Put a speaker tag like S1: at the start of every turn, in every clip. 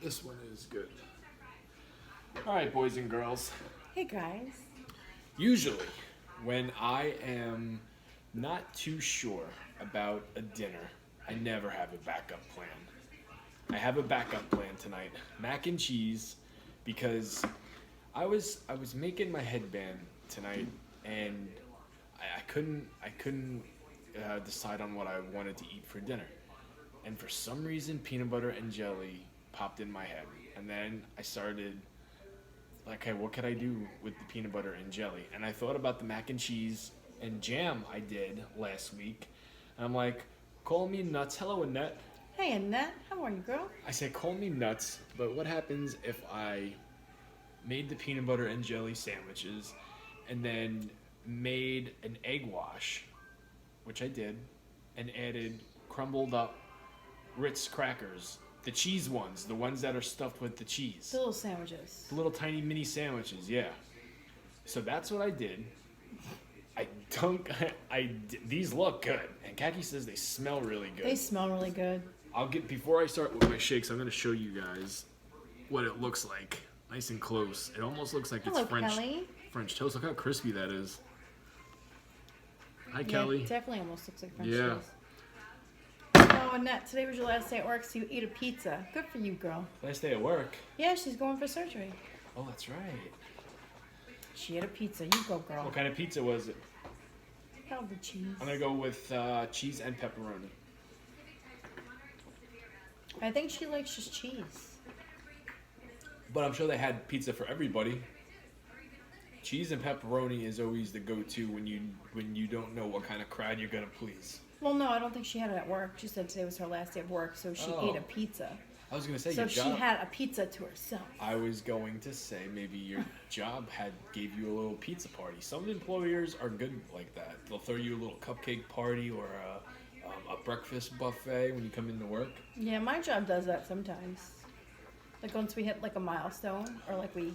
S1: This one is good. Alright, boys and girls.
S2: Hey guys.
S1: Usually, when I am not too sure about a dinner, I never have a backup plan. I have a backup plan tonight. Mac and cheese, because I was making my headband tonight, and I couldn't decide on what I wanted to eat for dinner. And for some reason, peanut butter and jelly popped in my head. And then I started, like, hey, what could I do with the peanut butter and jelly? And I thought about the mac and cheese and jam I did last week. And I'm like, call me nuts. Hello, Annette.
S2: Hey Annette, how are you, girl?
S1: I say, call me nuts, but what happens if I made the peanut butter and jelly sandwiches and then made an egg wash, which I did, and added crumbled up Ritz crackers, the cheese ones, the ones that are stuffed with the cheese.
S2: The little sandwiches.
S1: The little tiny mini sandwiches, yeah. So that's what I did. These look good, and Kaki says they smell really good.
S2: They smell really good.
S1: Before I start with my shakes, I'm going to show you guys what it looks like. Nice and close. It almost looks like
S2: Hello,
S1: it's
S2: Kelly.
S1: French toast. Look how crispy that is. Hi,
S2: Yeah,
S1: Kelly.
S2: it definitely almost looks like French
S1: Yeah.
S2: toast. Oh, Annette, today was your last day at work, so you ate a pizza. Good for you, girl.
S1: Last day at work.
S2: Yeah, she's going for surgery.
S1: Oh, that's right.
S2: She ate a pizza. You go, girl.
S1: What kind of pizza was it?
S2: Hell the cheese.
S1: I'm going to go with cheese and pepperoni.
S2: I think she likes just cheese.
S1: But I'm sure they had pizza for everybody. Cheese and pepperoni is always the go-to when you don't know what kind of crowd you're going to please.
S2: Well, no, I don't think she had it at work. She said today was her last day of work, so she ate a pizza.
S1: I was going to say
S2: So
S1: your
S2: she
S1: job.
S2: had a pizza to herself.
S1: I was going to say maybe your job gave you a little pizza party. Some employers are good like that. They'll throw you a little cupcake party or a breakfast buffet when you come into work.
S2: Yeah, my job does that sometimes. Like once we hit like a milestone or like we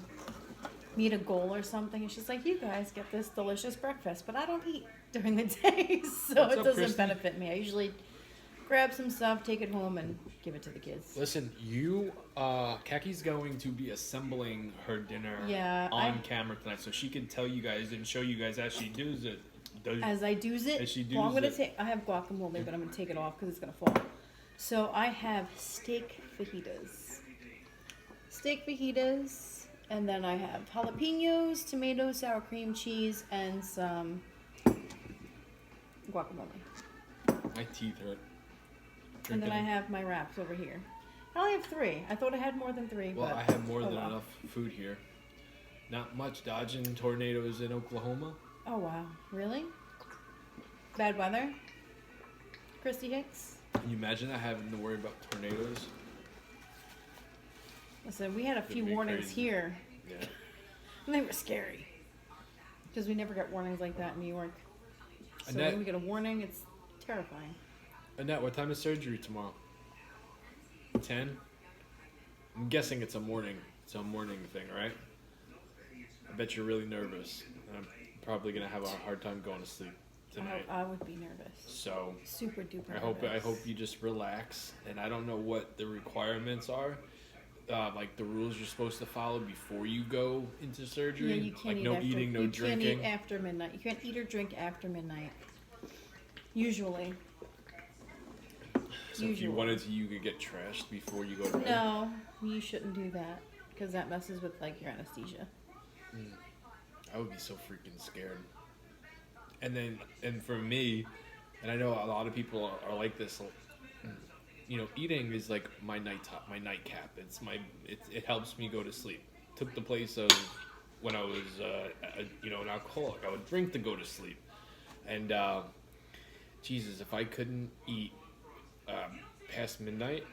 S2: meet a goal or something, and she's like, you guys get this delicious breakfast, but I don't eat during the day, so
S1: What's
S2: it
S1: up,
S2: doesn't
S1: Christy?
S2: benefit me. I usually grab some stuff, take it home, and give it to the kids.
S1: Listen, Kaki's going to be assembling her dinner on camera tonight, so she can tell you guys and show you guys as she does it.
S2: As I do's it,
S1: As she
S2: well, I'm
S1: does
S2: gonna
S1: it.
S2: I have guacamole, but I'm gonna take it off because it's gonna fall. So I have steak fajitas. Steak fajitas, and then I have jalapenos, tomatoes, sour cream, cheese, and some guacamole.
S1: My teeth hurt.
S2: And then I have my wraps over here. I only have 3. I thought I had more than 3.
S1: Well,
S2: but
S1: I have more than
S2: well.
S1: enough food here. Not much dodging tornadoes in Oklahoma.
S2: Oh wow, really? Bad weather? Christy Hicks?
S1: Can you imagine that, having to worry about tornadoes?
S2: Listen, we had a few
S1: be
S2: warnings
S1: crazy.
S2: here,
S1: Yeah.
S2: and they were scary. Because we never get warnings like that in New York. So
S1: Annette-
S2: when we get a warning, it's terrifying.
S1: Annette, what time is surgery tomorrow? 10? I'm guessing it's a morning thing, right? I bet you're really nervous. And I'm probably gonna have a hard time going to sleep tonight.
S2: I would be nervous.
S1: So
S2: Super duper
S1: I
S2: nervous.
S1: hope you just relax. And I don't know what the requirements are, like the rules you're supposed to follow before you go into surgery.
S2: Yeah, you can't
S1: like
S2: eat
S1: no
S2: after,
S1: eating, no
S2: you
S1: drinking.
S2: can't eat after midnight. You can't eat or drink after midnight. Usually.
S1: So if you wanted to, you could get trashed before you go to bed.
S2: No, you shouldn't do that. Because that messes with like your anesthesia.
S1: I would be so freaking scared. And for me, and I know a lot of people are like this. You know, eating is like my nightcap. It helps me go to sleep. Took the place of when I was an alcoholic. I would drink to go to sleep. And Jesus, if I couldn't eat past midnight,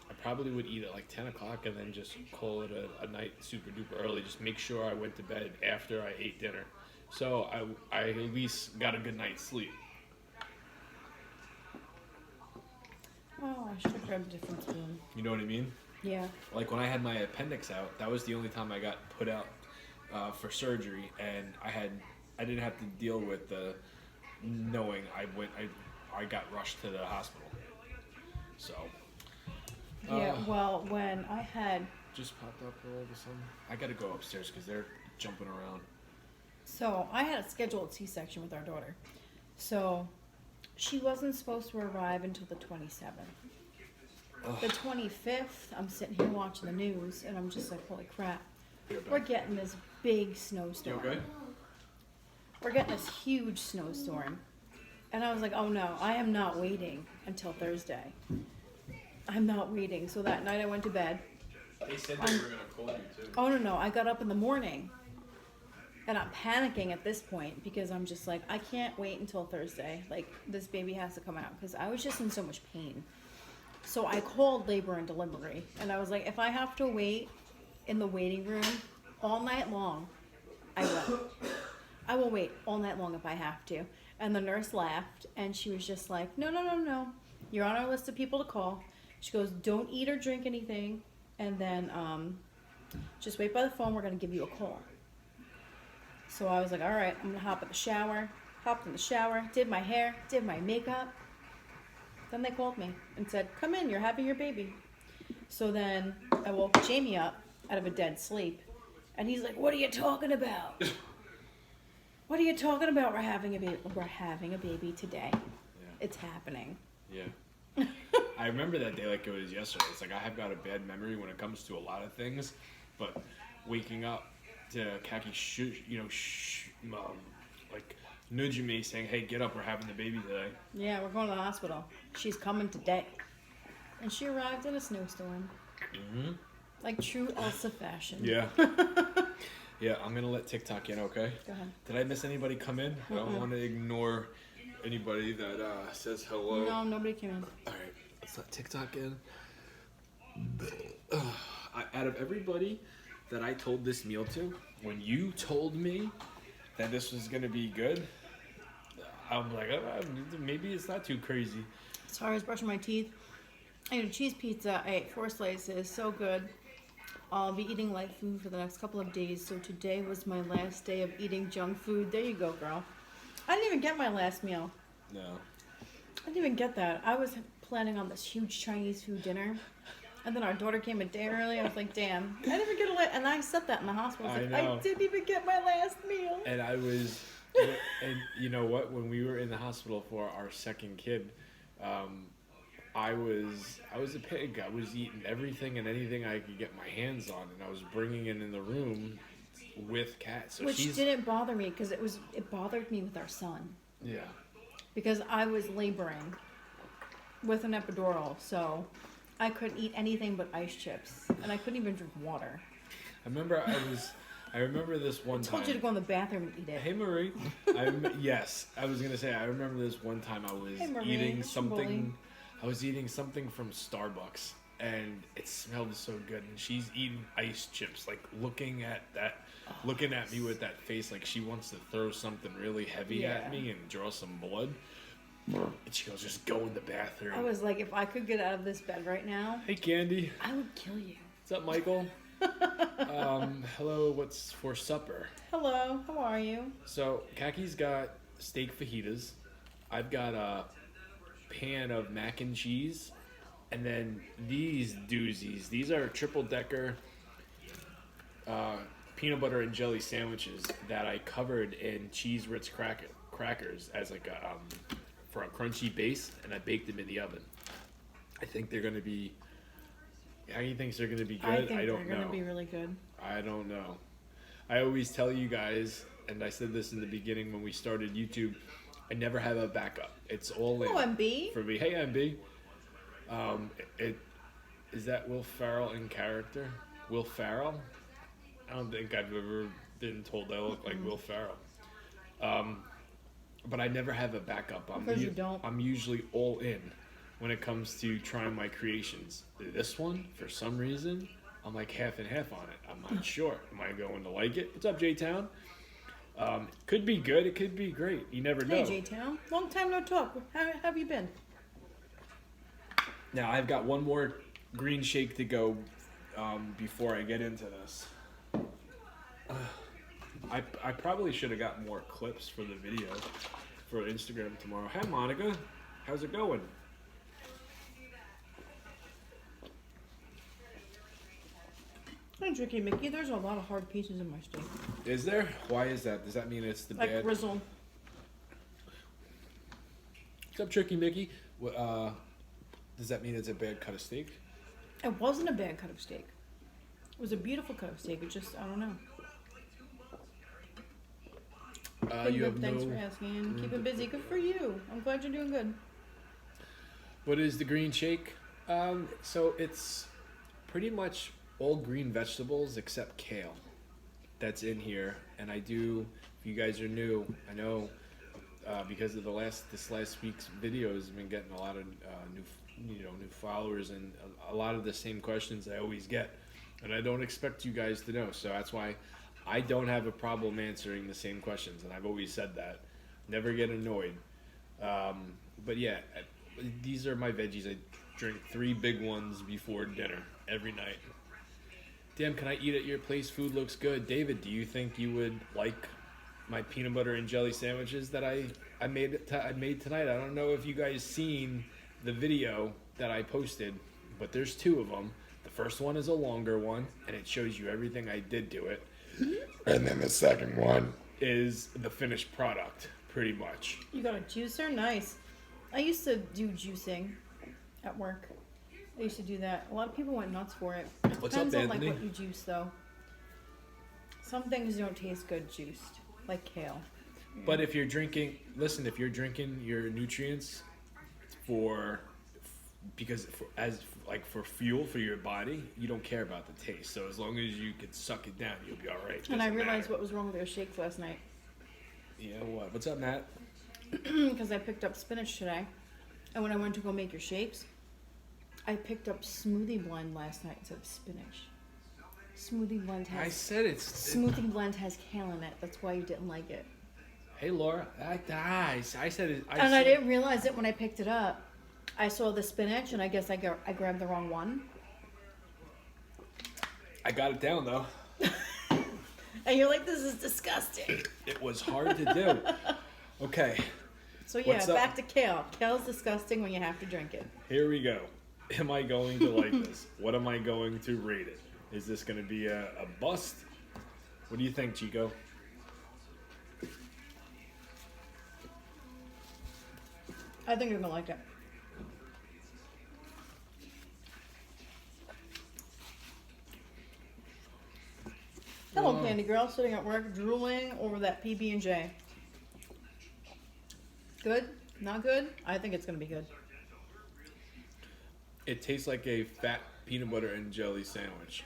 S1: I probably would eat at like 10 o'clock and then just call it a night super duper early. Just make sure I went to bed after I ate dinner. So I at least got a good night's sleep.
S2: Oh, I should have grabbed a different spoon.
S1: You know what I mean?
S2: Yeah.
S1: Like when I had my appendix out, that was the only time I got put out for surgery, and I didn't have to deal with the knowing I got rushed to the hospital. So
S2: Yeah, well, when I had,
S1: Just popped up all of a sudden. I gotta go upstairs because they're jumping around.
S2: so I had a scheduled C-section with our daughter. So she wasn't supposed to arrive until the 27th. The 25th, I'm sitting here watching the news, and I'm just like, holy crap. We're getting this big snowstorm.
S1: You okay?
S2: We're getting this huge snowstorm. And I was like, oh no, I am not waiting until Thursday. I'm not waiting. So that night I went to bed.
S1: They said they were gonna call you too.
S2: Oh no, I got up in the morning. And I'm panicking at this point because I'm just like, I can't wait until Thursday. Like, this baby has to come out because I was just in so much pain. So I called labor and delivery. And I was like, if I have to wait in the waiting room all night long, I will. I will wait all night long if I have to. And the nurse laughed and she was just like, no. You're on our list of people to call. She goes, don't eat or drink anything. And then just wait by the phone. We're going to give you a call. So I was like, all right, I'm going to hop in the shower. Hopped in the shower, did my hair, did my makeup. Then they called me and said, come in, you're having your baby. So then I woke Jamie up out of a dead sleep. And he's like, what are you talking about? What are you talking about? We're having a baby. We're having a baby today.
S1: Yeah.
S2: It's happening.
S1: Yeah. I remember that day like it was yesterday. It's like I have got a bad memory when it comes to a lot of things, but waking up to Kaki like nudging me saying, hey, get up, we're having the baby today.
S2: Yeah, we're going to the hospital. She's coming today. And she arrived in a snowstorm.
S1: Mm-hmm.
S2: Like true Elsa fashion.
S1: Yeah. Yeah, I'm going to let TikTok in, okay?
S2: Go ahead.
S1: Did I miss anybody come in? I don't want to ignore anybody that says hello.
S2: No, nobody came in.
S1: All right, let's let TikTok in. Out of everybody that I told this meal to, when you told me that this was going to be good, I'm like, maybe it's not too crazy.
S2: As far as brushing my teeth, I ate a cheese pizza. I ate 4 slices. So good. I'll be eating light food for the next couple of days. So today was my last day of eating junk food. There you go, girl. I didn't even get my last meal.
S1: No.
S2: I didn't even get that. I was planning on this huge Chinese food dinner. And then our daughter came a day early. I was like, damn. I didn't even get a last... And I said that in the hospital. I was like, I didn't even get my last meal.
S1: And I was... and you know what? When we were in the hospital for our second kid, I was a pig. I was eating everything and anything I could get my hands on, and I was bringing it in the room with Kat. So
S2: which didn't bother me because it bothered me with our son.
S1: Yeah. Because
S2: I was laboring with an epidural, so I couldn't eat anything but ice chips, and I couldn't even drink water.
S1: I remember this one time.
S2: I told you to go in the bathroom and eat it.
S1: Hey Marie. Yes, I was gonna say I remember this one time I was eating something. I was eating something from Starbucks, and it smelled so good. And she's eating ice chips, like looking at me with that face, like she wants to throw something really heavy at me and draw some blood. And she goes, "Just go in the bathroom."
S2: I was like, if I could get out of this bed right now,
S1: hey Candy,
S2: I would kill you.
S1: What's up, Michael? Hello. What's for supper?
S2: Hello. How are you?
S1: So Kaki's got steak fajitas. I've got a pan of mac and cheese, and then these doozies. These are triple-decker peanut butter and jelly sandwiches that I covered in cheese Ritz crackers as like a for a crunchy base, and I baked them in the oven. I think they're gonna be. He thinks they're gonna be good. I don't know.
S2: They're gonna be really good.
S1: I don't know. I always tell you guys, and I said this in the beginning when we started YouTube, I never have a backup. It's all in.
S2: Oh, MB.
S1: For me. Hey, MB. Is that Will Ferrell in character? Will Ferrell? I don't think I've ever been told I look like Will Ferrell. But I never have a backup.
S2: Because you don't.
S1: I'm usually all in when it comes to trying my creations. This one, for some reason, I'm like half and half on it. I'm not sure. Am I going to like it? What's up, J-Town? Could be good. It could be great. You never know.
S2: Hey, J-Town. Long time no talk. How have you been?
S1: Now, I've got one more green shake to go before I get into this. I probably should have got more clips for the video for Instagram tomorrow. Hi, Monica. How's it going?
S2: I'm tricky, Mickey. There's a lot of hard pieces in my steak.
S1: Is there? Why is that? Does that mean it's the
S2: Like
S1: bad?
S2: grizzle.
S1: What's up, Tricky Mickey? Does that mean it's a bad cut of steak?
S2: It wasn't a bad cut of steak. It was a beautiful cut of steak. It just, I don't know.
S1: You
S2: Good,
S1: have
S2: thanks
S1: no.
S2: for asking. Keeping busy. Good for you. I'm glad you're doing good.
S1: What is the green shake? So it's pretty much all green vegetables except kale. That's in here, and I do. If you guys are new, I know because of this last week's video has been getting a lot of new followers and a lot of the same questions I always get, and I don't expect you guys to know. So that's why I don't have a problem answering the same questions, and I've always said that. Never get annoyed. But yeah, these are my veggies. I drink 3 big ones before dinner every night. Damn, can I eat at your place? Food looks good. David, do you think you would like my peanut butter and jelly sandwiches that I made tonight? I don't know if you guys seen the video that I posted, but there's 2 of them. The first one is a longer one, and it shows you everything I did to it. And then the second one is the finished product, pretty much.
S2: You got a juicer? Nice. I used to do juicing at work. I used to do that. A lot of people went nuts for it. It
S1: What's up,
S2: depends on
S1: Anthony?
S2: like what you juice though. Some things don't taste good juiced, like kale.
S1: But if you're drinking your nutrients for fuel for your body, you don't care about the taste. So as long as you can suck it down, you'll be all right.
S2: And I realized what was wrong with their shakes last night.
S1: Yeah, what? What's up, Matt?
S2: Because I picked up spinach today, and when I went to go make your shakes, I picked up Smoothie Blend last night instead of spinach. Smoothie Blend has Smoothie Blend has kale in it. That's why you didn't like it.
S1: Hey, Laura, I said it.
S2: I didn't realize it when I picked it up. I saw the spinach, and I guess I grabbed the wrong one.
S1: I got it down though.
S2: And you're like, this is disgusting.
S1: It was hard to do. Okay.
S2: So yeah,
S1: What's up?
S2: back to kale. Kale's disgusting when you have to drink it.
S1: Here we go. Am I going to like this? What am I going to rate it? Is this going to be a bust? What do you think, Chico?
S2: I think you're gonna like it. Hello, Candy Girl, sitting at work, drooling over that PB&J. Good? Not good? I think it's gonna be good.
S1: It tastes like a fat peanut butter and jelly sandwich.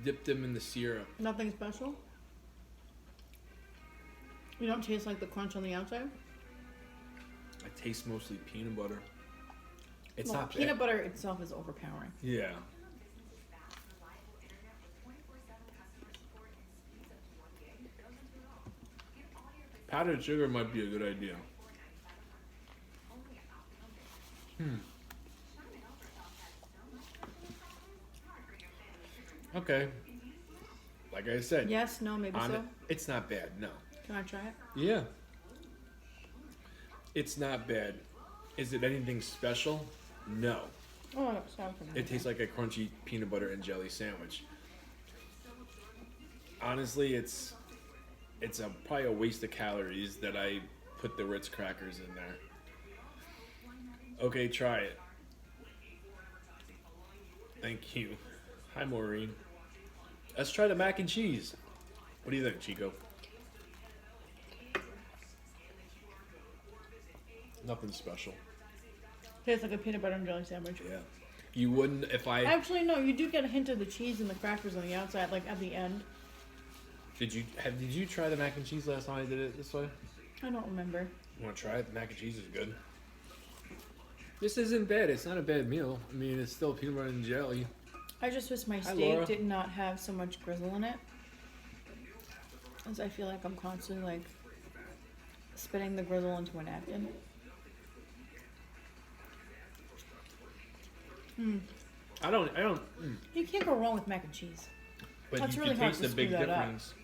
S1: Dip them in the syrup.
S2: Nothing special? You don't taste like the crunch on the outside?
S1: I taste mostly peanut butter. It's
S2: Well,
S1: not bad.
S2: peanut butter itself is overpowering.
S1: Yeah. Powdered sugar might be a good idea. Okay. Like I said,
S2: Yes, no, maybe so.
S1: it's not bad, no.
S2: Can I try it?
S1: Yeah. It's not bad. Is it anything special? No.
S2: Oh, that sounds familiar.
S1: It tastes like a crunchy peanut butter and jelly sandwich. Honestly, it's probably a waste of calories that I put the Ritz crackers in there. Okay, try it. Thank you. Hi, Maureen. Let's try the mac and cheese. What do you think, Chico? Nothing special.
S2: Tastes like a peanut butter and jelly sandwich.
S1: Yeah. You wouldn't if I...
S2: Actually, no, you do get a hint of the cheese and the crackers on the outside, like at the end.
S1: Did you try the mac and cheese last time I did it this way?
S2: I don't remember.
S1: You want to try it? The mac and cheese is good. This isn't bad. It's not a bad meal. I mean, it's still peanut butter and jelly.
S2: I just wish my
S1: Hi,
S2: steak
S1: Laura.
S2: did not have so much grizzle in it. As I feel like I'm constantly like spitting the grizzle into a napkin.
S1: I don't.
S2: You can't go wrong with mac and cheese.
S1: But
S2: That's
S1: you
S2: really
S1: can
S2: hard
S1: taste
S2: to
S1: the big
S2: screw that up.
S1: difference.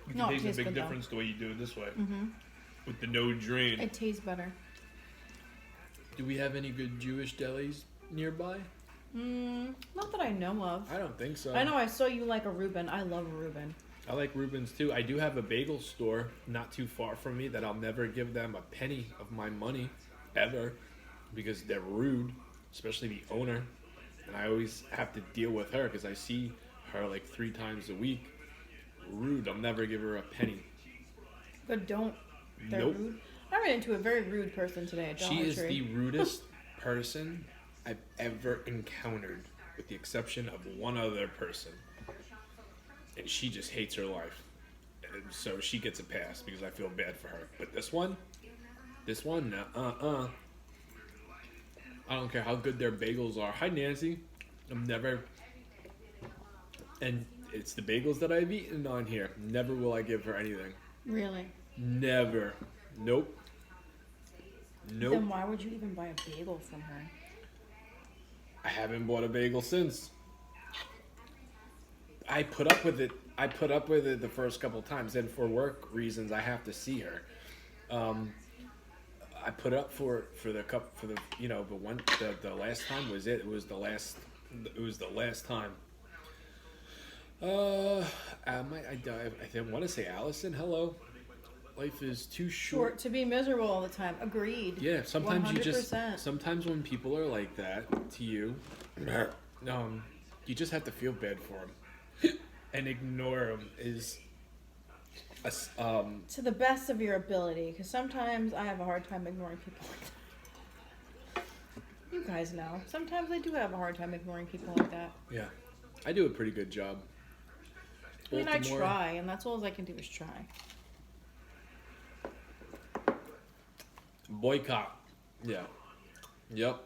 S1: You
S2: No,
S1: can
S2: it
S1: taste the
S2: tastes
S1: big
S2: good, though.
S1: difference the way you do it this way. With the no drain.
S2: It tastes better.
S1: Do we have any good Jewish delis nearby?
S2: Not that I know of.
S1: I don't think so.
S2: I know I saw you like a Reuben. I love a Reuben.
S1: I like Reuben's too. I do have a bagel store not too far from me that I'll never give them a penny of my money ever because they're rude, especially the owner. And I always have to deal with her because I see her like 3 times a week. Rude. I'll never give her a penny.
S2: But don't. They're
S1: Nope.
S2: rude. I ran into a very rude person today at Dollar
S1: She is
S2: Tree.
S1: the rudest person I've ever encountered, with the exception of one other person. And she just hates her life. And so she gets a pass because I feel bad for her. But this one, I don't care how good their bagels are. Hi, Nancy. I'm never... And it's the bagels that I've eaten on here. Never will I give her anything.
S2: Really?
S1: Never. Nope. Nope.
S2: Then why would you even buy a bagel from her?
S1: I haven't bought a bagel since. I put up with it. The first couple times, and for work reasons, I have to see her. I put up for the last time was it. It was the last time. I want to say Allison. Hello. Life is too short
S2: To be miserable all the time. Agreed.
S1: Yeah, sometimes
S2: 100%.
S1: sometimes when people are like that to you, you just have to feel bad for them and ignore them.
S2: To the best of your ability, because sometimes I have a hard time ignoring people like that. You guys know. Sometimes I do have a hard time ignoring people like that.
S1: Yeah, I do a pretty good job.
S2: I mean, I try, and that's all I can do is try.
S1: Boycott. Yeah. Yep.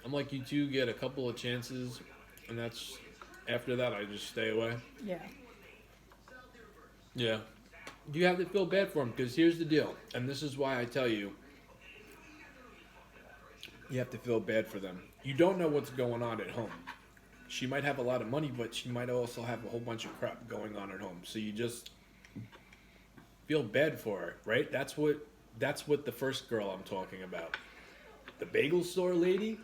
S1: I'm like you two, get a couple of chances, and that's after that I just stay away.
S2: Yeah.
S1: Yeah. You have to feel bad for them because here's the deal, and this is why I tell you, you have to feel bad for them. You don't know what's going on at home. She might have a lot of money, but she might also have a whole bunch of crap going on at home. So you just feel bad for her, right? That's what the first girl I'm talking about. The bagel store lady,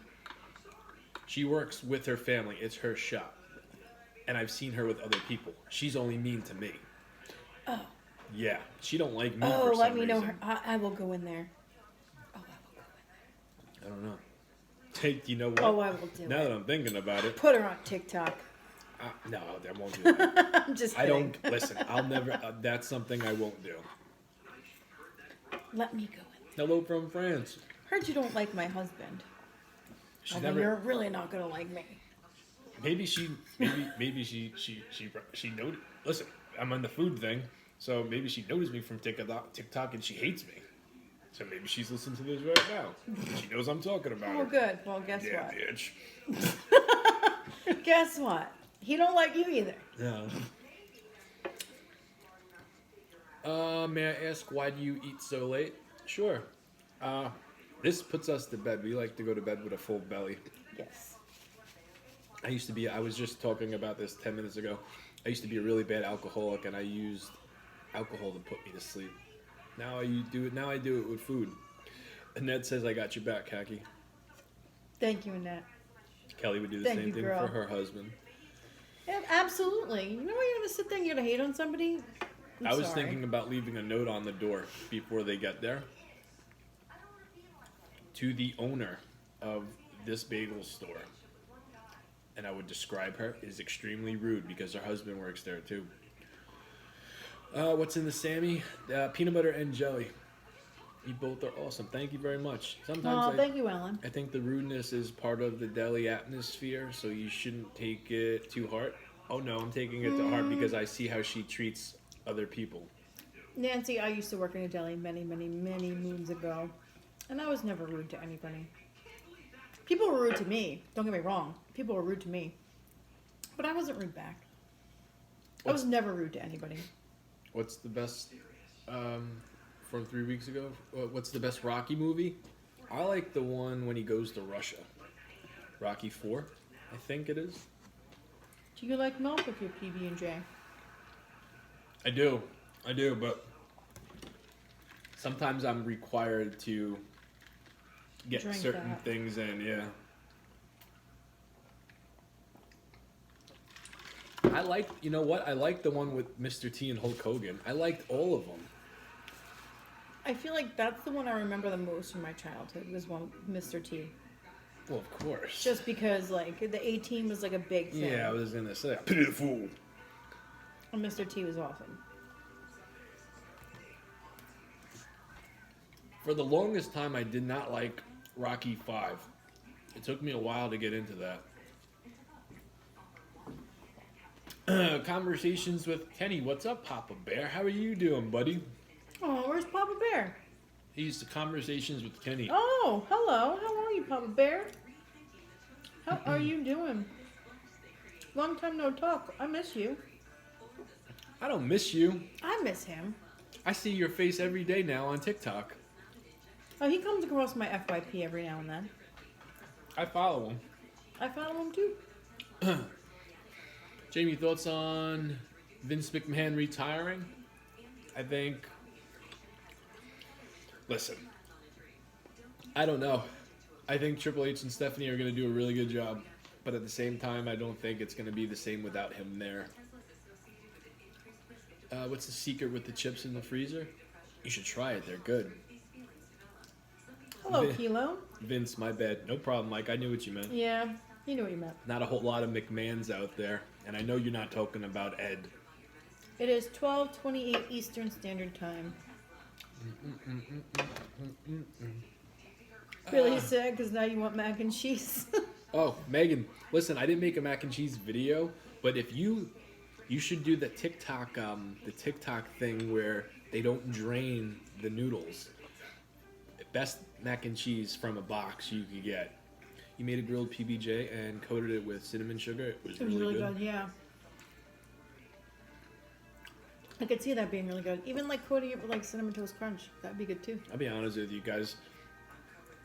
S1: she works with her family. It's her shop. And I've seen her with other people. She's only mean to me.
S2: Oh.
S1: Yeah, she don't like me
S2: Oh,
S1: for some
S2: let me know
S1: reason.
S2: her. I will go in there. Oh, I will go in
S1: I don't know. Hey, you know what?
S2: there. Oh, I will do
S1: Now
S2: it.
S1: that I'm thinking about it,
S2: Put her on TikTok.
S1: no, I won't do that.
S2: I'm just
S1: I
S2: kidding.
S1: don't listen. I'll never. That's something I won't do.
S2: Let me go in there.
S1: Hello from France.
S2: Heard you don't like my husband.
S1: She's
S2: Although
S1: never.
S2: you're really not gonna like me.
S1: Maybe she noticed. Listen, I'm on the food thing, so maybe she noticed me from TikTok, and she hates me. So maybe she's listening to this right now. She knows I'm talking about
S2: Oh,
S1: her.
S2: good. Well, guess
S1: Yeah,
S2: what?
S1: bitch.
S2: Guess what? He don't like you either.
S1: Yeah. May I ask why do you eat so late? Sure. This puts us to bed. We like to go to bed with a full belly.
S2: Yes.
S1: I was just talking about this 10 minutes ago. I used to be a really bad alcoholic, and I used alcohol to put me to sleep. Now I do it with food. Annette says I got your back, Khaki.
S2: Thank you, Annette.
S1: Kelly would do the
S2: Thank
S1: same
S2: you,
S1: thing
S2: girl.
S1: for her husband.
S2: Yeah, absolutely. You know when you're gonna sit there and you're gonna hate on somebody?
S1: I was thinking about leaving a note on the door before they get there. To the owner of this bagel store. And I would describe her as extremely rude because her husband works there too. What's in the Sammy? Peanut butter and jelly. You both are awesome. Thank you very much. Sometimes
S2: Thank you, Ellen.
S1: I think the rudeness is part of the deli atmosphere, so you shouldn't take it too hard. Oh no, I'm taking it to heart because I see how she treats other people.
S2: Nancy, I used to work in a deli many, many, many moons ago, and I was never rude to anybody. People were rude to me. Don't get me wrong. People were rude to me, but I wasn't rude back. I was never rude to anybody.
S1: What's the best from 3 weeks ago? What's the best Rocky movie? I like the one when he goes to Russia. Rocky 4, I think it is.
S2: Do you like milk with your PB&J?
S1: I do, but sometimes I'm required to get
S2: drink
S1: certain
S2: that.
S1: things in. Yeah. I like, you know what? I like the one with Mr. T and Hulk Hogan. I liked all of them.
S2: I feel like that's the one I remember the most from my childhood was one Mr. T.
S1: Well, of course.
S2: Just because like the A-Team was like a big thing.
S1: Yeah, I was gonna say, pity the fool.
S2: And Mr. T was awesome.
S1: For the longest time, I did not like Rocky 5. It took me a while to get into that. Conversations with Kenny. What's up, Papa Bear? How are you doing, buddy?
S2: Oh, where's Papa Bear?
S1: He's the Conversations with Kenny.
S2: Oh, hello. How are you, Papa Bear? How are you doing? Long time no talk. I miss you.
S1: I don't miss you.
S2: I miss him.
S1: I see your face every day now on TikTok.
S2: Oh, he comes across my FYP every now and then.
S1: I follow him.
S2: I follow him too.
S1: Jamie, thoughts on Vince McMahon retiring? I think... Listen. I don't know. I think Triple H and Stephanie are going to do a really good job. But at the same time, I don't think it's going to be the same without him there. What's the secret with the chips in the freezer? You should try it. They're good.
S2: Hello, Kilo.
S1: Vince, my bad. No problem, Mike. I knew what you meant.
S2: Yeah, you knew what you meant.
S1: Not a whole lot of McMahons out there. And I know you're not talking about Ed.
S2: It is 12:28 Eastern Standard Time. Really sad because now you want mac and cheese.
S1: Oh, Megan, listen, I didn't make a mac and cheese video, but if you should do the TikTok thing where they don't drain the noodles. Best mac and cheese from a box you could get. You made a grilled PBJ and coated it with cinnamon sugar. It was really good.
S2: Yeah. I could see that being really good. Even like coating it with like cinnamon toast crunch, that'd be good too.
S1: I'll be honest with you guys.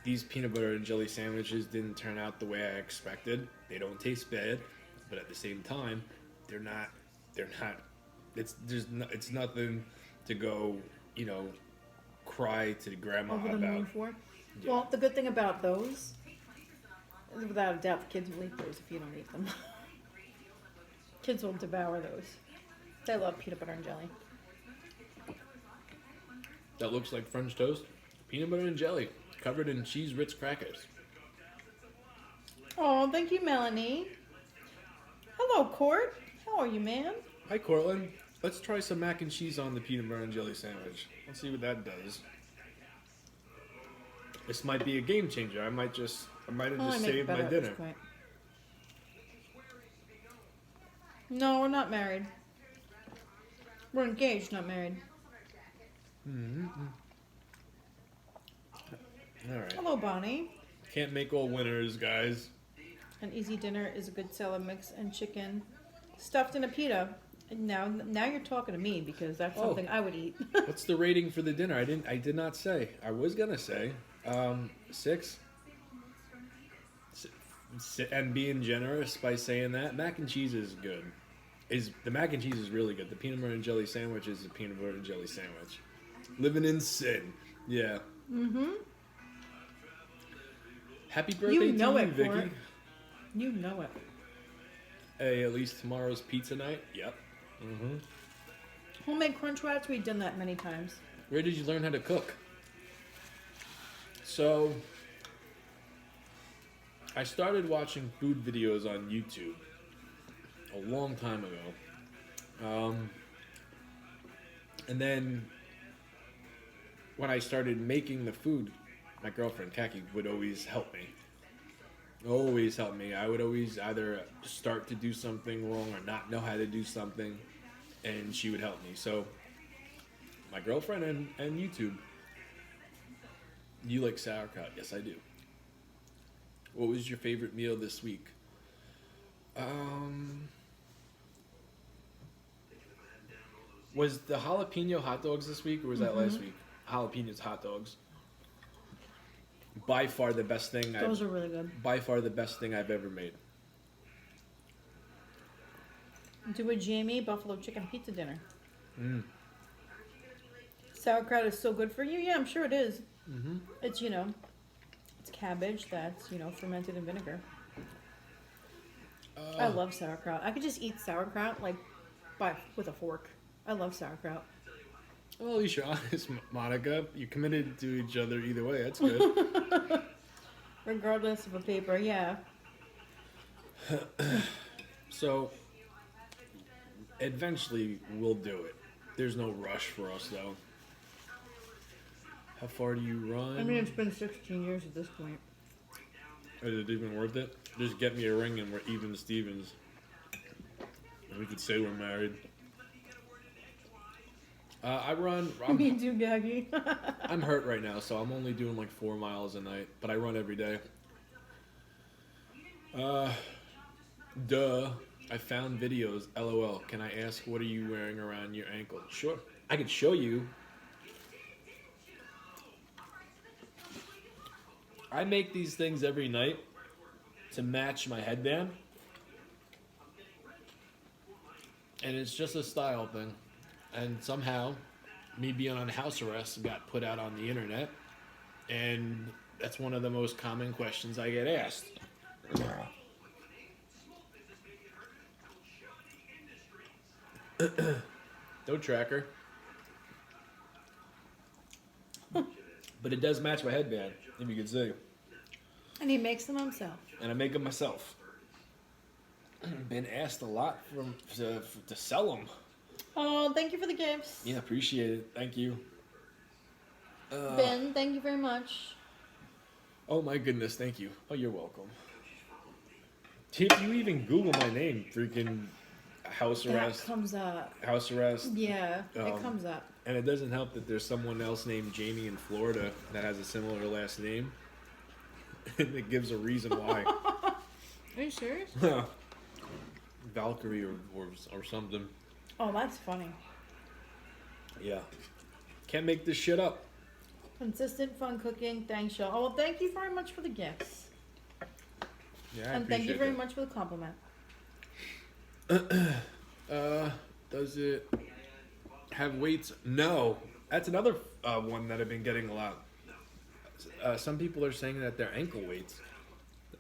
S1: These peanut butter and jelly sandwiches didn't turn out the way I expected. They don't taste bad, but at the same time, they're not. It's nothing to go, cry to the grandma
S2: Over the
S1: about.
S2: moon for.
S1: Yeah.
S2: Well, the good thing about those is without a doubt, the kids will eat those if you don't eat them. Kids will devour those. They love peanut butter and jelly.
S1: That looks like French toast, peanut butter and jelly, covered in cheese Ritz crackers.
S2: Oh, thank you, Melanie. Hello, Court. How are you, man?
S1: Hi, Cortland. Let's try some mac and cheese on the peanut butter and jelly sandwich. Let's see what that does. This might be a game changer. I might have just saved my dinner.
S2: No, we're not married. We're engaged, not married.
S1: All right.
S2: Hello, Bonnie.
S1: Can't make all winners, guys.
S2: An easy dinner is a good salad mix and chicken stuffed in a pita. Now you're talking to me because that's something I would eat.
S1: What's the rating for the dinner? I did not say. I was gonna say 6. And being generous by saying that, mac and cheese is good. The mac and cheese is really good. The peanut butter and jelly sandwich is a peanut butter and jelly sandwich. Living in sin. Yeah.
S2: Mm-hmm.
S1: Happy birthday to you, Vicky.
S2: Court. You know it.
S1: Hey, at least tomorrow's pizza night. Yep. Mm-hmm.
S2: Homemade crunch wraps, we've done that many times.
S1: Where did you learn how to cook? So, I started watching food videos on YouTube a long time ago. And then when I started making the food, my girlfriend, Kaki, would always help me. Always help me. I would always either start to do something wrong or not know how to do something, and she would help me. So, my girlfriend and YouTube. You like sauerkraut? Yes, I do. What was your favorite meal this week? Was the jalapeno hot dogs this week, or was that last week? Jalapenos hot dogs. By far the best thing.
S2: Those are really good.
S1: By far the best thing I've ever made.
S2: Do a Jamie buffalo chicken pizza dinner. Sauerkraut is so good for you. Yeah, I'm sure it is.
S1: Mm-hmm.
S2: It's it's cabbage that's, fermented in vinegar. I love sauerkraut. I could just eat sauerkraut like with a fork. I love sauerkraut.
S1: Well, at least you're honest, Monica. You committed to each other either way. That's good.
S2: Regardless of a paper, yeah.
S1: So, eventually we'll do it. There's no rush for us, though. How far do you run?
S2: I mean, it's been 16 years at this point.
S1: Is it even worth it? Just get me a ring and we're even Stevens. And we could say we're married. I run.
S2: Me too, Gaggy.
S1: I'm hurt right now, so I'm only doing like 4 miles a night. But I run every day. Duh. I found videos. LOL. Can I ask what are you wearing around your ankle? Sure. I could show you. I make these things every night to match my headband. And it's just a style thing. And somehow, me being on house arrest got put out on the internet. And that's one of the most common questions I get asked. No tracker. But it does match my headband, if you can see.
S2: And he makes them himself.
S1: And I make them myself. Been asked a lot to sell them.
S2: Oh, thank you for the gifts.
S1: Yeah, appreciate it. Thank you.
S2: Ben, thank you very much.
S1: Oh my goodness, thank you. Oh, you're welcome. If you even Google my name, freaking house arrest.
S2: That comes up.
S1: House arrest.
S2: Yeah, it comes up.
S1: And it doesn't help that there's someone else named Jamie in Florida that has a similar last name. And it gives a reason why.
S2: Are you serious?
S1: Valkyrie or something.
S2: Oh, that's funny.
S1: Yeah. Can't make this shit up.
S2: Consistent fun cooking. Thanks, y'all. Oh, well, thank you very much for the gifts.
S1: Yeah, I
S2: and thank you very
S1: that.
S2: much for the compliment.
S1: Does it have weights? No. That's another one that I've been getting a lot. Some people are saying that they're ankle weights.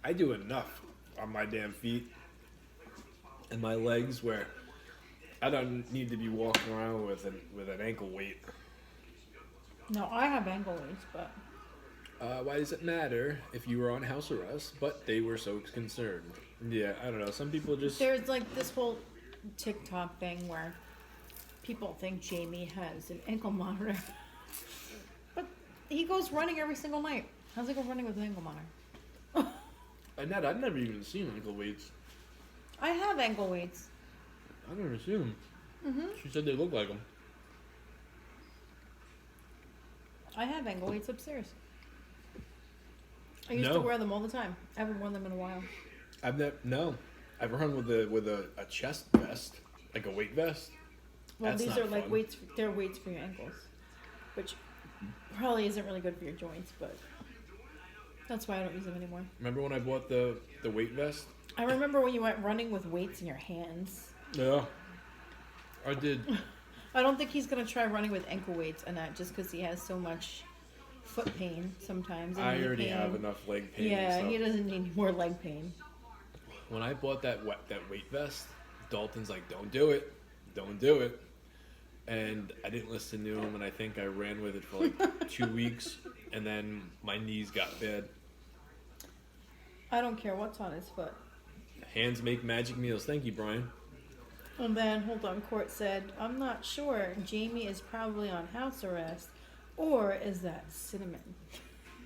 S1: I do enough on my damn feet and my legs where I don't need to be walking around with an ankle weight.
S2: No, I have ankle weights, but...
S1: Why does it matter if you were on house arrest, but they were so concerned? Yeah, I don't know. Some people just...
S2: There's like this whole TikTok thing where people think Jamie has an ankle monitor. But he goes running every single night. How's he go running with an ankle monitor?
S1: Annette, I've never even seen ankle weights.
S2: I have ankle weights.
S1: I've never seen them.
S2: Mm-hmm.
S1: She said they look like them.
S2: I have ankle weights upstairs. I used to wear them all the time. I haven't worn them in a while.
S1: I've run with a chest vest, like a weight vest.
S2: Well,
S1: That's
S2: these
S1: not
S2: are like
S1: fun.
S2: weights. They're weights for your ankles, which probably isn't really good for your joints, but that's why I don't use them anymore.
S1: Remember when I bought the weight vest?
S2: I remember when you went running with weights in your hands.
S1: Yeah, I did.
S2: I don't think he's gonna try running with ankle weights and that just because he has so much foot pain sometimes. And
S1: I
S2: knee
S1: already
S2: pain.
S1: have enough leg pain.
S2: Yeah,
S1: and stuff.
S2: he doesn't need more leg pain.
S1: When I bought that weight vest, Dalton's like, "Don't do it, don't do it," and I didn't listen to him, and I think I ran with it for like 2 weeks, and then my knees got bad.
S2: I don't care what's on his foot.
S1: Hands make magic meals. Thank you, Brian.
S2: And then, hold on, Court said, I'm not sure. Jamie is probably on house arrest. Or is that cinnamon?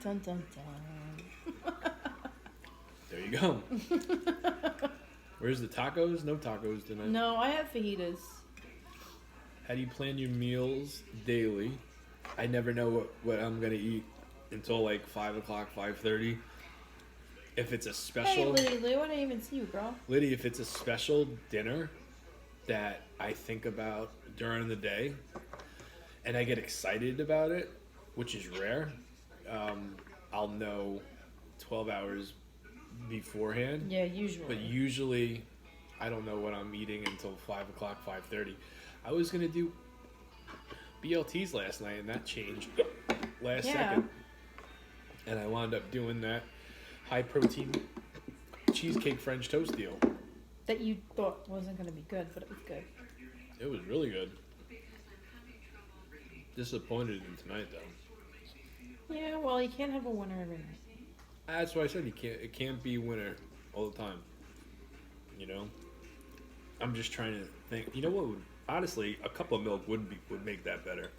S2: Dun dun dun.
S1: There you go. Where's the tacos? No tacos tonight.
S2: No, I have fajitas.
S1: How do you plan your meals daily? I never know what I'm going to eat until like 5 o'clock, 5:30. If it's a special...
S2: Hey, Liddy Lou, I didn't even see you, girl.
S1: Liddy, if it's a special dinner that I think about during the day and I get excited about it, which is rare, I'll know 12 hours beforehand.
S2: Yeah, usually.
S1: But usually, I don't know what I'm eating until 5 o'clock, 5:30. I was going to do BLTs last night, and that changed last second. And I wound up doing that high protein cheesecake French toast deal.
S2: That you thought wasn't going to be good, but it was good.
S1: It was really good. Disappointed in tonight though.
S2: Yeah, well, you can't have a winner every night.
S1: That's why I said it can't be winner all the time. You know? I'm just trying to think. You know what would, honestly, a cup of milk would make that better.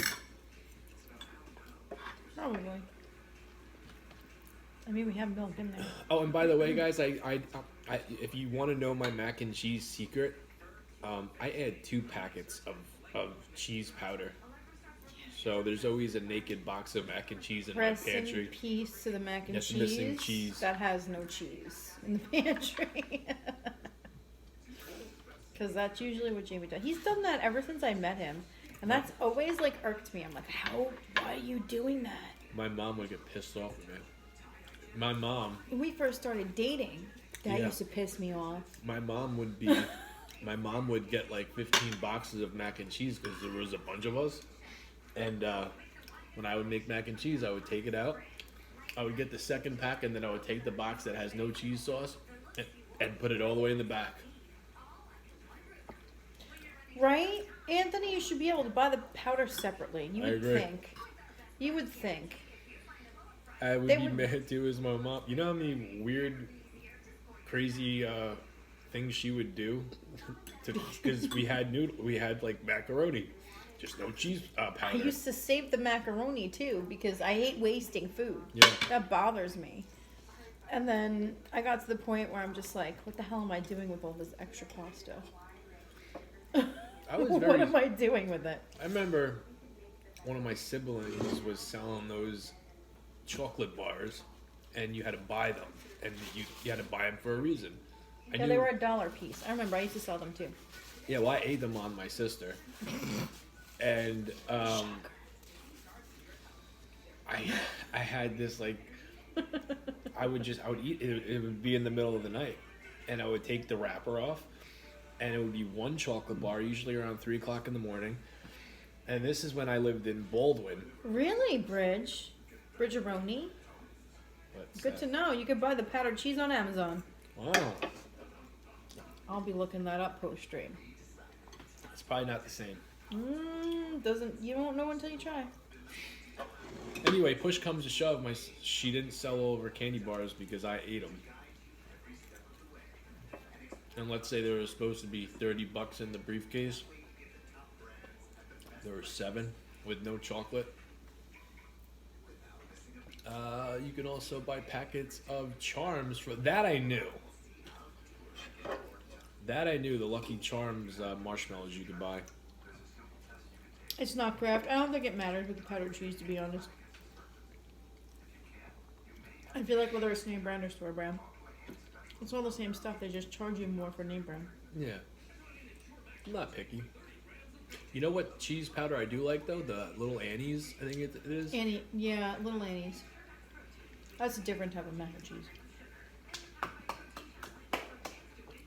S2: Probably. I mean, we have milk in there.
S1: Oh, and by the way, guys, I if you want to know my mac and cheese secret, I add 2 packets of cheese powder. So there's always a naked box of mac and cheese in my pantry.
S2: Piece to the mac and
S1: That's
S2: cheese.
S1: missing cheese.
S2: That has no cheese in the pantry. Because that's usually what Jamie does. He's done that ever since I met him. And that's always like irked me. I'm like, why are you doing that?
S1: My mom would get pissed off with me. My mom.
S2: When we first started dating, that used to piss me off.
S1: My mom would get like 15 boxes of mac and cheese because there was a bunch of us. And when I would make mac and cheese, I would take it out. I would get the second pack, and then I would take the box that has no cheese sauce and put it all the way in the back.
S2: Right? Anthony, you should be able to buy the powder separately. You would think. You would think.
S1: I would be mad too as my mom. You know how many weird, crazy things she would do? Because we had like macaroni. Just no cheese powder.
S2: I used to save the macaroni too because I hate wasting food.
S1: Yeah.
S2: That bothers me. And then I got to the point where I'm just like, what the hell am I doing with all this extra pasta? What am I doing with it?
S1: I remember one of my siblings was selling those chocolate bars, and you had to buy them, and you had to buy them for a reason.
S2: They were $1 a piece. I remember I used to sell them too.
S1: Yeah, well, I ate them on my sister. And I had this like I would eat it. It would be in the middle of the night, and I would take the wrapper off, and it would be one chocolate bar, usually around 3:00 in the morning. And this is when I lived in Baldwin.
S2: Really, Bridgeroni? Good to know. You could buy the powdered cheese on Amazon.
S1: Wow.
S2: I'll be looking that up post stream.
S1: It's probably not the same.
S2: You won't know until you try.
S1: Anyway, push comes to shove, she didn't sell all of her candy bars because I ate them. And let's say there was supposed to be $30 in the briefcase. There were 7 with no chocolate. You can also buy packets of Charms for that. I knew. The Lucky Charms marshmallows you could buy.
S2: It's not Kraft. I don't think it matters with the powdered cheese, to be honest. I feel like whether it's name brand or store brand, it's all the same stuff. They just charge you more for name brand.
S1: Yeah. I'm not picky. You know what cheese powder I do like, though? The Little Annie's, I think it is.
S2: Yeah, Little Annie's. That's a different type of mac and cheese.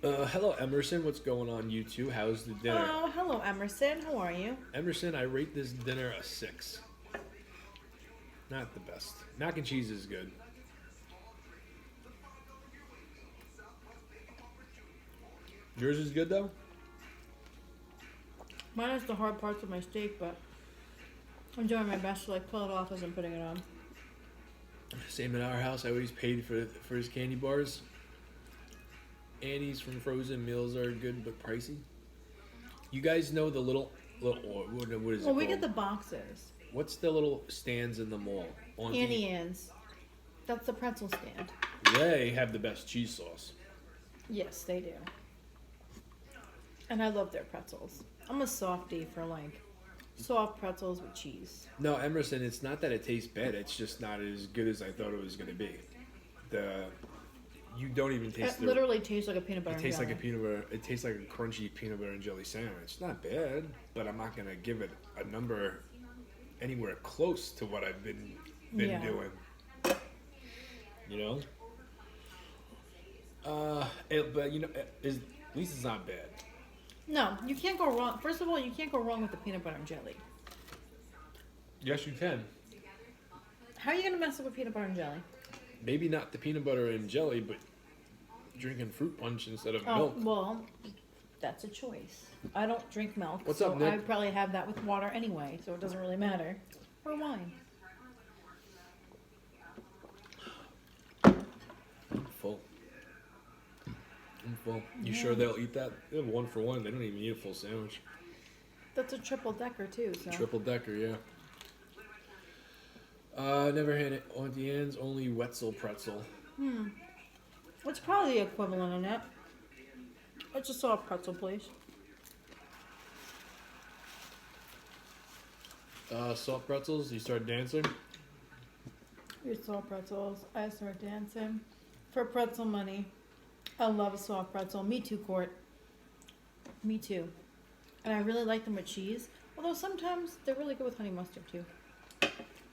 S1: Hello, Emerson. What's going on, you two? How's the dinner?
S2: Oh, hello, Emerson. How are you?
S1: Emerson, I rate this dinner a 6. Not the best. Mac and cheese is good. Yours is good, though?
S2: Mine is the hard parts of my steak, but I'm doing my best to like pull it off as I'm putting it on.
S1: Same in our house. I always paid for his candy bars. Annie's from frozen meals are good but pricey. You guys know the little what is it
S2: Well,
S1: called?
S2: we get the boxes.
S1: What's the little stands in the mall?
S2: Annie Ann's. That's the pretzel stand.
S1: They have the best cheese sauce.
S2: Yes, they do. And I love their pretzels. I'm a softie for like soft pretzels with cheese.
S1: No, Emerson, it's not that it tastes bad. It's just not as good as I thought it was going to be. You don't even taste
S2: it. Literally tastes like a peanut butter.
S1: It tastes like a peanut butter. It tastes like a crunchy peanut butter and jelly sandwich. It's not bad, but I'm not going to give it a number anywhere close to what I've been doing. You know. But you know, at least it's not bad.
S2: No, you can't go wrong. First of all, you can't go wrong with the peanut butter and jelly.
S1: Yes, you can.
S2: How are you going to mess up with peanut butter and jelly?
S1: maybe not the peanut butter and jelly, but drinking fruit punch instead of
S2: Oh,
S1: milk.
S2: well, that's a choice. I don't drink milk,
S1: What's
S2: so
S1: up, Nick?
S2: I probably have that with water anyway, so it doesn't really matter. Or wine.
S1: I'm full. I'm full. You sure they'll eat that? They have 1 for 1. They don't even eat a full sandwich.
S2: That's a triple decker too, so.
S1: Triple decker, yeah. Never had it on the ends, only Wetzel pretzel.
S2: It's probably the equivalent of that. It's a soft pretzel place.
S1: Soft pretzels, you start dancing.
S2: We soft pretzels. I start dancing for pretzel money. I love a soft pretzel. Me too, Court. Me too. And I really like them with cheese. Although sometimes they're really good with honey mustard too.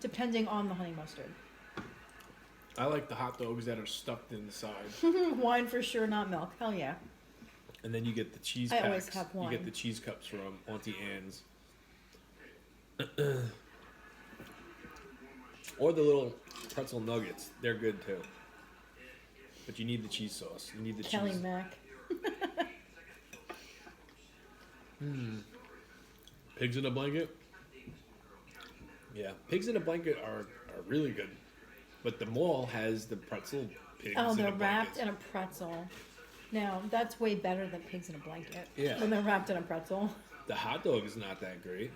S2: Depending on the honey mustard.
S1: I like the hot dogs that are stuffed inside.
S2: Wine for sure, not milk. Hell yeah.
S1: And then you get the cheese
S2: I
S1: packs.
S2: always have
S1: You
S2: wine.
S1: get the cheese cups from Auntie Anne's. Or the little pretzel nuggets. They're good too. But you need the cheese sauce. You need the
S2: Kelly
S1: cheese.
S2: Mac.
S1: Pigs in a blanket? Yeah. Pigs in a blanket are really good. But the mall has the pretzel pigs
S2: Oh,
S1: in
S2: they're
S1: a
S2: wrapped
S1: blanket.
S2: in a pretzel. Now, that's way better than pigs in a blanket.
S1: Yeah.
S2: When they're wrapped in a pretzel.
S1: The hot dog is not that great.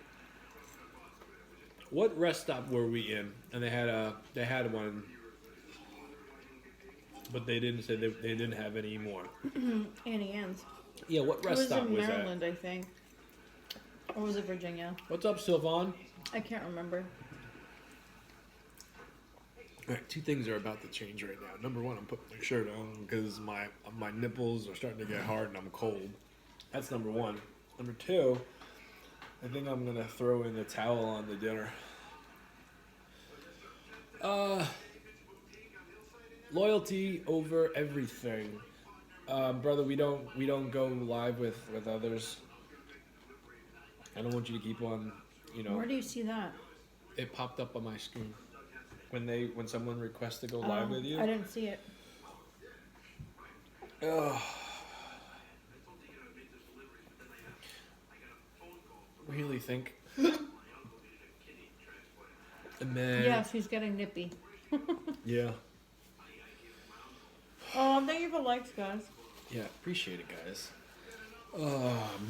S1: What rest stop were we in? And they had one, but they didn't say they didn't have any more.
S2: Annie Ann's.
S1: Yeah, what
S2: It
S1: rest
S2: was
S1: stop
S2: in
S1: was
S2: Maryland, I think. Or was it Virginia?
S1: that? What's up, Sylvan?
S2: I can't remember.
S1: All right, 2 things are about to change right now. Number 1, I'm putting my shirt on because my nipples are starting to get hard and I'm cold. That's number 1. Number 2, I think I'm gonna throw in the towel on the dinner. Loyalty over everything, brother. We don't go live with others. I don't want you to keep on.
S2: Where do you see that?
S1: It popped up on my screen when someone requests to go live with you.
S2: I didn't see it.
S1: Ugh. Really think. Man.
S2: Yes, he's getting nippy.
S1: Yeah.
S2: Oh, thank you for likes, guys.
S1: Yeah, appreciate it, guys.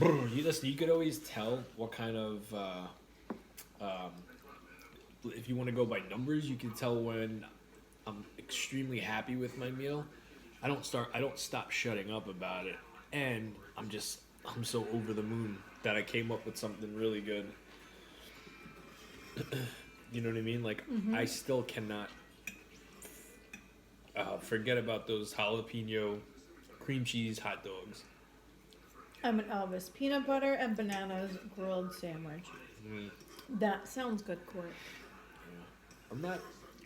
S1: Listen, you could always tell what kind of, if you want to go by numbers, you can tell when I'm extremely happy with my meal. I don't stop shutting up about it, and I'm so over the moon that I came up with something really good. You know what I mean? Like, I still cannot forget about those jalapeno cream cheese hot dogs.
S2: I'm an Elvis. Peanut butter and bananas grilled sandwich. That sounds good, Court.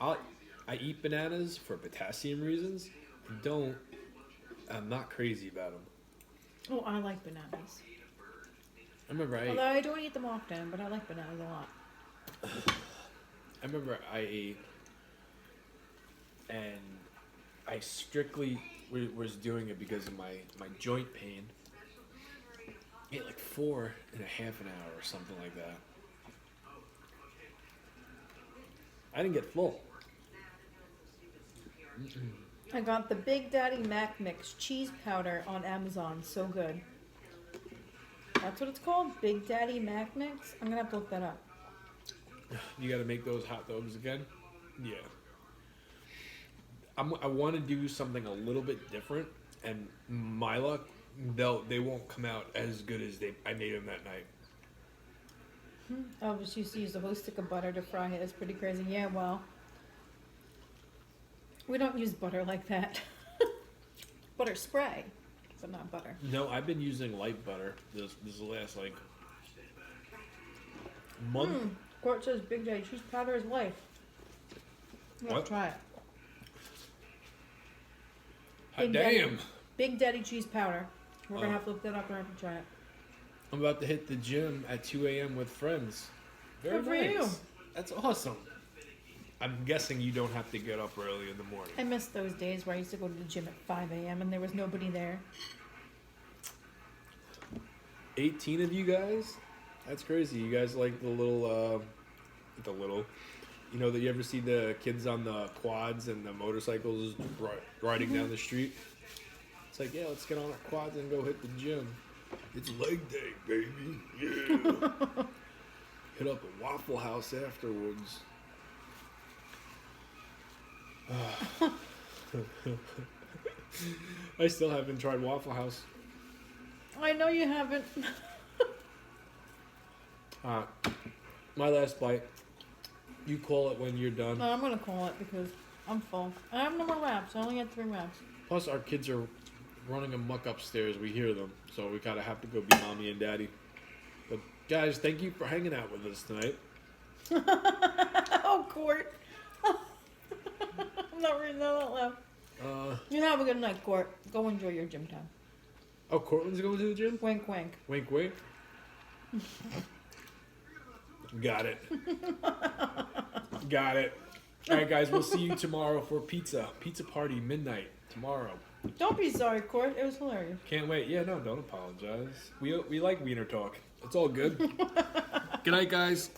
S1: I eat bananas for potassium reasons. I'm not crazy about them.
S2: Oh, I like bananas.
S1: I remember
S2: Although I don't eat them often, but I like bananas a lot.
S1: I remember I ate, and I strictly was doing it because of my joint pain. I ate like 4.5 an hour or something like that. I didn't get full.
S2: I got the Big Daddy Mac Mix cheese powder on Amazon. So good. That's what it's called? Big Daddy Mac Mix? I'm going to have to look that up.
S1: You got to make those hot dogs again? Yeah. I want to do something a little bit different, and my luck, they won't come out as good as I made them that night.
S2: Elvis used to use a whole stick of butter to fry it. It's pretty crazy. Yeah, well, we don't use butter like that. Butter spray, but not butter.
S1: No, I've been using light butter this last month.
S2: Court says Big Daddy cheese powder is life. Let's
S1: What?
S2: try it.
S1: Hot
S2: Big
S1: damn!
S2: Big Daddy cheese powder. We're
S1: Oh.
S2: gonna have to look that up and I have to try it.
S1: I'm about to hit the gym at 2 a.m. with friends. Very
S2: Good for
S1: nice.
S2: you.
S1: That's awesome. I'm guessing you don't have to get up early in the morning.
S2: I miss those days where I used to go to the gym at 5 a.m. and there was nobody there.
S1: 18 of you guys? That's crazy. You guys like the little, you know, that you ever see the kids on the quads and the motorcycles riding down the street? It's like, yeah, let's get on our quads and go hit the gym. It's leg day, baby. Yeah. Hit up a Waffle House afterwards. I still haven't tried Waffle House.
S2: I know you haven't.
S1: My last bite. You call it when you're done.
S2: No, I'm gonna call it because I'm full. I have no more wraps. I only had 3 wraps.
S1: Plus, our kids are running amok upstairs. We hear them, so we kind of have to go be mommy and daddy. But guys, thank you for hanging out with us tonight.
S2: Oh, Court. I'm not reading that out loud. You have a good night, Court. Go enjoy your gym time.
S1: Oh, Cortland's going to the gym?
S2: Wink, wink.
S1: Wink, wink. Got it. Got it. All right, guys, we'll see you tomorrow for pizza. Pizza party, midnight, tomorrow.
S2: Don't be sorry, Court. It was hilarious.
S1: Can't wait. Yeah, no, don't apologize. We like wiener talk. It's all good. Good night, guys.